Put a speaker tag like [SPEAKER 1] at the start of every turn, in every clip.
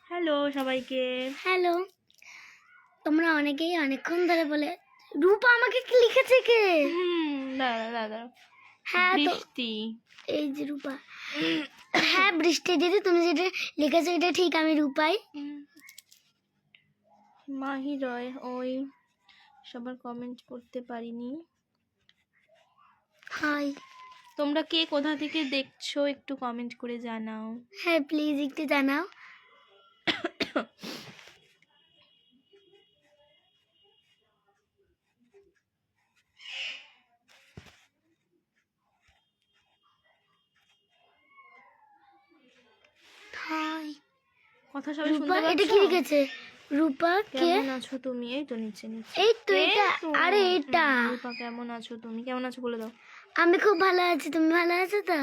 [SPEAKER 1] Hello সবাইকে।
[SPEAKER 2] Hello. তোমরা অনেকেই অনেকক্ষণ ধরে বলে রূপা আমাকে কি লিখেছে কে?
[SPEAKER 1] দাদা
[SPEAKER 2] হ্যাঁ তো
[SPEAKER 1] বৃষ্টি।
[SPEAKER 2] এই যে রূপা। হ্যাঁ বৃষ্টি দিদি, তুমি যেটা লিখেছো এটা ঠিক, আমি রূপাই।
[SPEAKER 1] মাহি রয়, ওই সবার কমেন্ট করতে পারিনি।
[SPEAKER 2] হাই,
[SPEAKER 1] তোমরা কে কোথা থেকে দেখছো একটু কমেন্ট করে জানাও।
[SPEAKER 2] হ্যাঁ প্লিজ একটু জানাও। হাই
[SPEAKER 1] কথা সবাই
[SPEAKER 2] রূপা,
[SPEAKER 1] শুনতে
[SPEAKER 2] এটা
[SPEAKER 1] পাচ্ছো?
[SPEAKER 2] কি লিখেছে? রূপা কে?
[SPEAKER 1] কেমন আছো তুমি? এই তো নিচে নিচে।
[SPEAKER 2] এই তো
[SPEAKER 1] এই
[SPEAKER 2] এটা।
[SPEAKER 1] তো।
[SPEAKER 2] আরে এটা।
[SPEAKER 1] রূপা কেমন আছো তুমি? কেমন আছো বলে দাও।
[SPEAKER 2] আমি খুব ভালো আছি, তুমি ভালো আছো তো?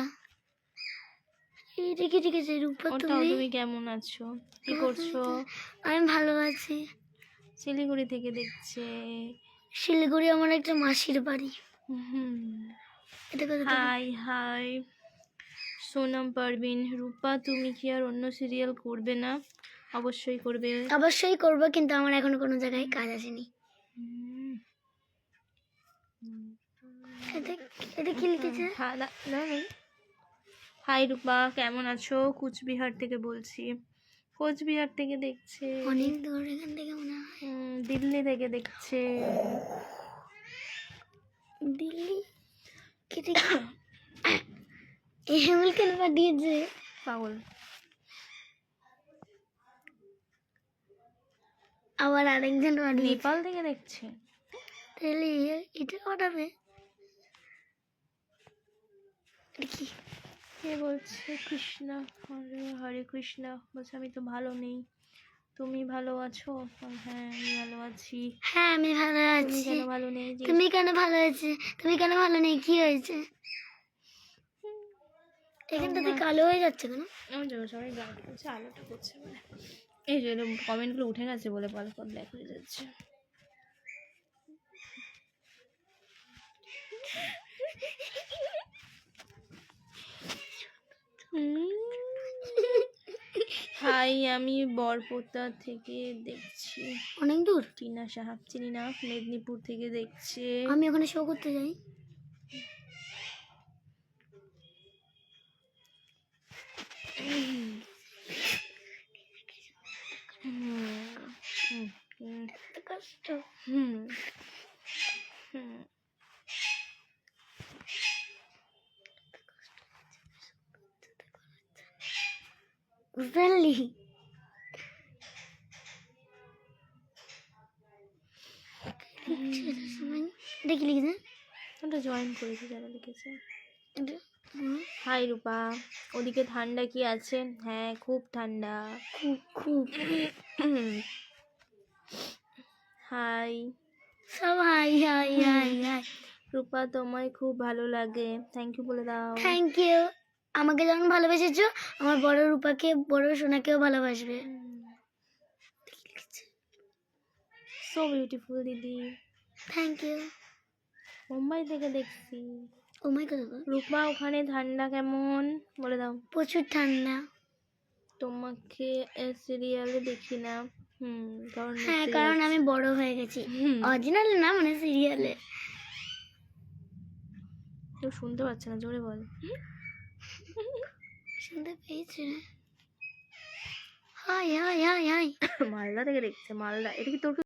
[SPEAKER 2] এটা কি লিখেছে? রূপা
[SPEAKER 1] ওটাও তুমি কেমন আছো? কি করছো?
[SPEAKER 2] আমি ভালো আছি।
[SPEAKER 1] শিলিগুড়ি থেকে দেখছে।
[SPEAKER 2] শিলিগুড়ি আমার একটা মাসির বাড়ি। এটা কোথা থেকে?
[SPEAKER 1] Hi hi Sonam Parvin. রূপা তুমি কি আর অন্য সিরিয়াল করবে না? অবশ্যই করবে।
[SPEAKER 2] অবশ্যই করবো, কিন্তু আমার এখনো কোনো জায়গায় কাজ আসেনি। এটা এটা কি লিখেছে?
[SPEAKER 1] হাই রূপা কেমন আছো? কুচবিহার থেকে বলছি। কোচবিহার থেকে দেখছে।
[SPEAKER 2] অনেক দূর এখান থেকে মনে হয়।
[SPEAKER 1] দিল্লি থেকে দেখছে।
[SPEAKER 2] দিল্লি কেটে এমএল কেন পাঠিয়েছে?
[SPEAKER 1] পাগল।
[SPEAKER 2] আবার আরেকজন পাঠিয়েছে।
[SPEAKER 1] নেপাল থেকে দেখছে।
[SPEAKER 2] তাহলে এটা পাঠাবে? এটা কি?
[SPEAKER 1] কে বলছে? কৃষ্ণ হরে হরে কৃষ্ণ বলছে আমি তো ভালো নেই, তুমি ভালো আছো? হ্যাঁ আমি ভালো আছি।
[SPEAKER 2] হ্যাঁ আমি ভালো
[SPEAKER 1] তুমি
[SPEAKER 2] আছি।
[SPEAKER 1] কেন ভালো নেই?
[SPEAKER 2] তুমি কেন ভালো আছো? তুমি কেন ভালো নেই? কি হয়েছে? এখানটাতে কালো হয়ে যাচ্ছে কেন?
[SPEAKER 1] আমার জন্য সবাই গান করছে, আলোটা করছে বলে। এই যে কমেন্টগুলো উঠে গেছে বলে পর পর ব্ল্যাক হয়ে যাচ্ছে। হাই আমি বরপোতা থেকে দেখছি।
[SPEAKER 2] অনেক দূর।
[SPEAKER 1] টিনা সাহাব চিনি না, মেদিনীপুর থেকে দেখছে।
[SPEAKER 2] আমি ওখানে শো করতে যাই। কষ্ট। বুঝলি? এটা কি লিখেছে?
[SPEAKER 1] ওটা জয়েন করেছি যারা লিখেছে।
[SPEAKER 2] এটা
[SPEAKER 1] হাই রূপা, ওদিকে ঠান্ডা কি আছে? হ্যাঁ খুব ঠান্ডা,
[SPEAKER 2] খুব খুব।
[SPEAKER 1] হাই
[SPEAKER 2] সব hi hi hi hi.
[SPEAKER 1] Rupa তোমায় খুব ভালো লাগে, থ্যাংক ইউ বলে দাও।
[SPEAKER 2] Thank you. আমাকে যেমন ভালোবেসেছো, আমার বড় রূপাকে, বড় সোনাকেও ভালোবাসবে।
[SPEAKER 1] সো বিউটিফুল দিদি।
[SPEAKER 2] Thank you.
[SPEAKER 1] মুম্বাই থেকে দেখছি।
[SPEAKER 2] ও মাই গড।
[SPEAKER 1] রূপা ওখানে ঠান্ডা কেমন বলে দাও।
[SPEAKER 2] প্রচুর ঠান্ডা।
[SPEAKER 1] তোমাকে সিরিয়ালে দেখি না।
[SPEAKER 2] হ্যাঁ কারণ আমি বড় হয়ে গেছি। অরিজিনাল না, মানে সিরিয়ালে।
[SPEAKER 1] কেউ শুনতে পাচ্ছে না, জোরে বল।
[SPEAKER 2] শুনতে পেয়েছি। High hi hi high.
[SPEAKER 1] Malda থেকে দেখছে। মালদা, এটা কি তোর